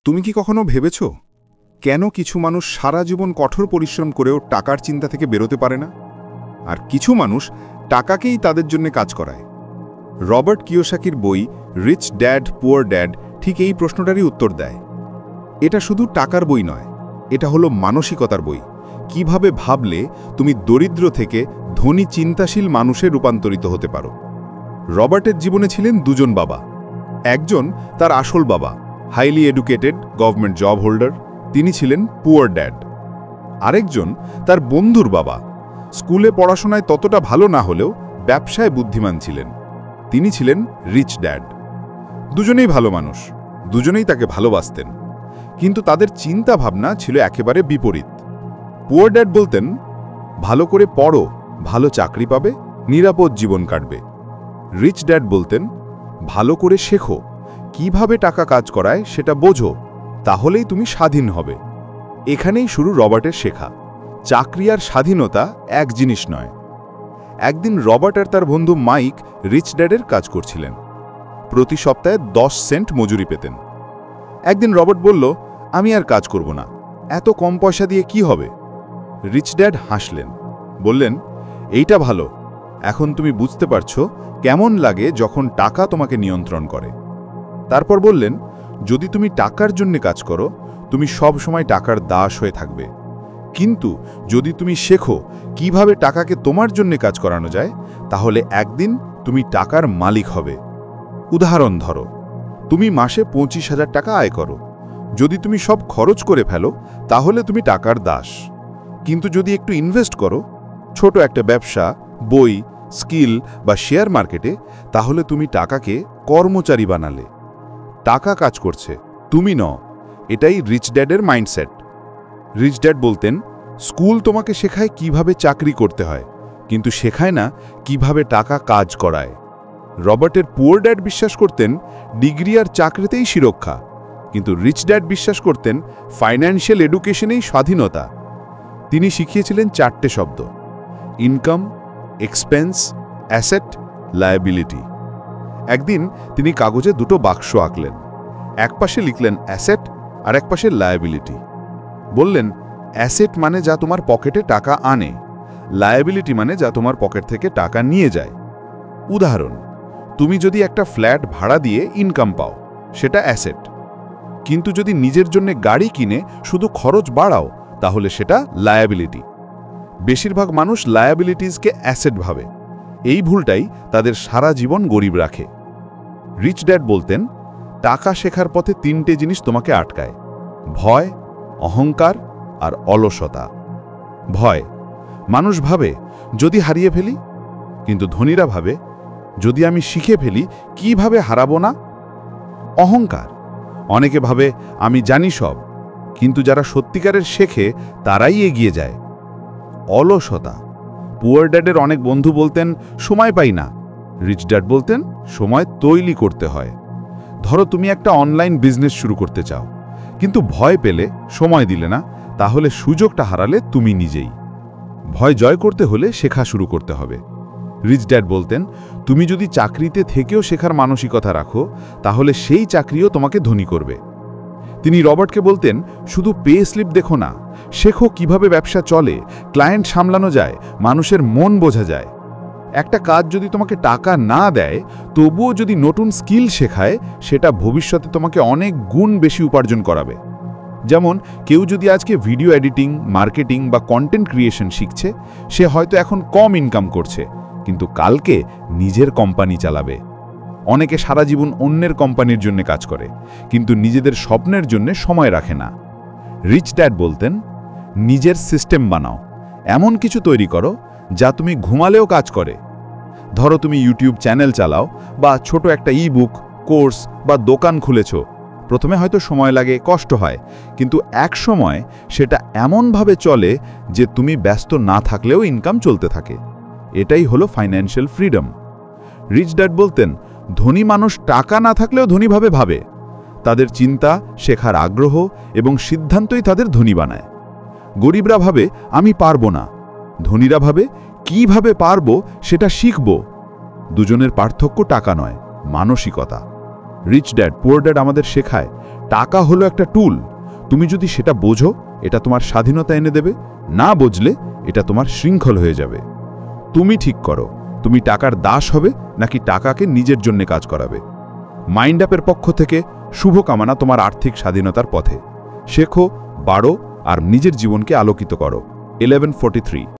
তুমি কি কখনো ভেবেছ কেন কিছু মানুষ সারা জীবন কঠোর পরিশ্রম করেও টাকার চিন্তা থেকে বেরোতে পারে না, আর কিছু মানুষ টাকাকেই তাদের জন্য কাজ করায়? রবার্ট কিওসাকির বই রিচ ড্যাড পুয়ার ড্যাড ঠিক এই প্রশ্নটারই উত্তর দেয়। এটা শুধু টাকার বই নয়, এটা হলো মানসিকতার বই। কিভাবে ভাবলে তুমি দরিদ্র থেকে ধনী চিন্তাশীল মানুষে রূপান্তরিত হতে পারো। রবার্টের জীবনে ছিলেন দুজন বাবা। একজন তার আসল বাবা, highly educated government job holder, তিনি ছিলেন পুয়ার ড্যাড। আরেকজন তার বন্ধুর বাবা, স্কুলে পড়াশোনায় ততটা ভালো না হলেও ব্যবসায় বুদ্ধিমান ছিলেন, তিনি ছিলেন রিচ ড্যাড। দুজনেই ভালো মানুষ, দুজনেই তাকে ভালোবাসতেন, কিন্তু তাদের চিন্তা ভাবনা ছিল একেবারে বিপরীত। পুয়ার ড্যাড বলতেন, ভালো করে পড়ো, ভালো চাকরি পাবে, নিরাপদ জীবন কাটবে। রিচ ড্যাড বলতেন, ভালো করে শেখো, কিভাবে টাকা কাজ করায় সেটা বোঝো, তাহলেই তুমি স্বাধীন হবে। এখানেই শুরু রবার্টের শেখা। চাকরি আর স্বাধীনতা এক জিনিস নয়। একদিন রবার্ট আর তার বন্ধু মাইক রিচ ড্যাডের কাজ করছিলেন। প্রতি সপ্তাহে 10 সেন্ট মজুরি পেতেন। একদিন রবার্ট বলল, আমি আর কাজ করব না, এত কম পয়সা দিয়ে কি হবে? রিচ ড্যাড হাসলেন, বললেন, এইটা ভালো, এখন তুমি বুঝতে পারছো কেমন লাগে যখন টাকা তোমাকে নিয়ন্ত্রণ করে। তারপর বললেন, যদি তুমি টাকার জন্য কাজ করো, তুমি সব সময় টাকার দাস হয়ে থাকবে, কিন্তু যদি তুমি শেখো কিভাবে টাকাকে তোমার জন্য কাজ করানো যায়, তাহলে একদিন তুমি টাকার মালিক হবে। উদাহরণ ধরো, তুমি মাসে 25,000 টাকা আয় করো। যদি তুমি সব খরচ করে ফেলো, তাহলে তুমি টাকার দাস। কিন্তু যদি একটু ইনভেস্ট করো, ছোট একটা ব্যবসা, বই, স্কিল বা শেয়ার মার্কেটে, তাহলে তুমি টাকাকে কর্মচারী বানালে। টাকা কাজ করছে, তুমি নও। এটাই রিচ ড্যাডের মাইন্ডসেট। রিচ ড্যাড বলতেন, স্কুল তোমাকে শেখায় কিভাবে চাকরি করতে হয়, কিন্তু শেখায় না কিভাবে টাকা কাজ করায়। রবার্টের পুয়ার ড্যাড বিশ্বাস করতেন ডিগ্রি আর চাকরিতেই সুরক্ষা, কিন্তু রিচ ড্যাড বিশ্বাস করতেন ফাইন্যান্সিয়াল এডুকেশনেই স্বাধীনতা। তিনি শিখিয়েছিলেন 4টে শব্দ: ইনকাম, এক্সপেন্স, অ্যাসেট, লায়াবিলিটি। একদিন তিনি কাগজে 2টো বাক্স আঁকলেন। এক পাশে লিখলেন অ্যাসেট আর এক পাশে লায়াবিলিটি। বললেন, অ্যাসেট মানে যা তোমার পকেটে টাকা আনে, লায়াবিলিটি মানে যা তোমার পকেট থেকে টাকা নিয়ে যায়। উদাহরণ, তুমি যদি একটা ফ্ল্যাট ভাড়া দিয়ে ইনকাম পাও, সেটা অ্যাসেট। কিন্তু যদি নিজের জন্য গাড়ি কিনে শুধু খরচ বাড়াও, তাহলে সেটা লায়াবিলিটি। বেশিরভাগ মানুষ লায়াবিলিটিসকে অ্যাসেট ভাবে। এই ভুলটাই তাদের সারা জীবন গরিব রাখে। রিচ ড্যাড বলতেন, টাকা শেখার পথে 3টে জিনিস তোমাকে আটকায়: ভয়, অহংকার আর অলসতা। ভয়, মানুষ ভাবে যদি হারিয়ে ফেলি, কিন্তু ধনীরা ভাবে যদি আমি শিখে ফেলি কিভাবে হারাবো না। অহংকার, অনেকে ভাবে আমি জানি সব, কিন্তু যারা সত্যিকারের শেখে তারাই এগিয়ে যায়। অলসতা, পুয়ার ড্যাডের অনেক বন্ধু বলতেন সময় পাই না। রিচ ড্যাড বলতেন সময় তৈরি করতে হয়। ধরো তুমি একটা অনলাইন বিজনেস শুরু করতে চাও, কিন্তু ভয় পেলে, সময় দিলে না, তাহলে সুযোগটা হারালে তুমি নিজেই। ভয় জয় করতে হলে শেখা শুরু করতে হবে। রিচ ড্যাড বলতেন, তুমি যদি চাকরিতে থেকেও শেখার মানসিকতা রাখো, তাহলে সেই চাকরিও তোমাকে ধনী করবে। তিনি রবার্টকে বলতেন, শুধু পে স্লিপ দেখো না, শেখো কিভাবে ব্যবসা চলে, ক্লায়েন্ট সামলানো যায়, মানুষের মন বোঝা যায়। একটা কাজ যদি তোমাকে টাকা না দেয়, তবুও যদি নতুন স্কিল শেখায়, সেটা ভবিষ্যতে তোমাকে অনেক গুণ বেশি উপার্জন করাবে। যেমন কেউ যদি আজকে ভিডিও এডিটিং, মার্কেটিং বা কন্টেন্ট ক্রিয়েশন শিখছে, সে হয়তো এখন কম ইনকাম করছে, কিন্তু কালকে নিজের কোম্পানি চালাবে। অনেকে সারা জীবন অন্যের কোম্পানির জন্য কাজ করে, কিন্তু নিজেদের স্বপ্নের জন্য সময় রাখে না। রিচ ড্যাড বলতেন, নিজের সিস্টেম বানাও, এমন কিছু তৈরি করো যা তুমি ঘুমালেও কাজ করে। ধরো তুমি ইউটিউব চ্যানেল চালাও বা ছোট একটা ই-বুক, কোর্স বা দোকান খুলেছ। প্রথমে হয়তো সময় লাগে, কষ্ট হয়, কিন্তু এক সময় সেটা এমনভাবে চলে যে তুমি ব্যস্ত না থাকলেও ইনকাম চলতে থাকে। এটাই হলো ফাইন্যান্সিয়াল ফ্রিডম। রিচ ড্যাড বলতেন, ধনী মানুষ টাকা না থাকলেও ধনীভাবে ভাবে। তাদের চিন্তা, শেখার আগ্রহ এবং সিদ্ধান্তই তাদের ধনী বানায়। গরিবরা ভাবে আমি পারবো না, ধনীরা ভাবে কিভাবে পারবো সেটা শিখব। দুজনের পার্থক্য টাকা নয়, মানসিকতা। রিচ ড্যাড পুয়ার ড্যাড আমাদের শেখায় টাকা হলো একটা টুল। তুমি যদি সেটা বোঝো, এটা তোমার স্বাধীনতা এনে দেবে, না বুঝলে এটা তোমার শৃঙ্খল হয়ে যাবে। তুমি ঠিক করো, তুমি টাকার দাস হবে নাকি টাকাকে নিজের জন্য কাজ করাবে। মাইন্ড অ্যাপের পক্ষ থেকে শুভকামনা তোমার আর্থিক স্বাধীনতার পথে। শেখো, বাড়ো আর নিজের জীবনকে আলোকিত করো। 1143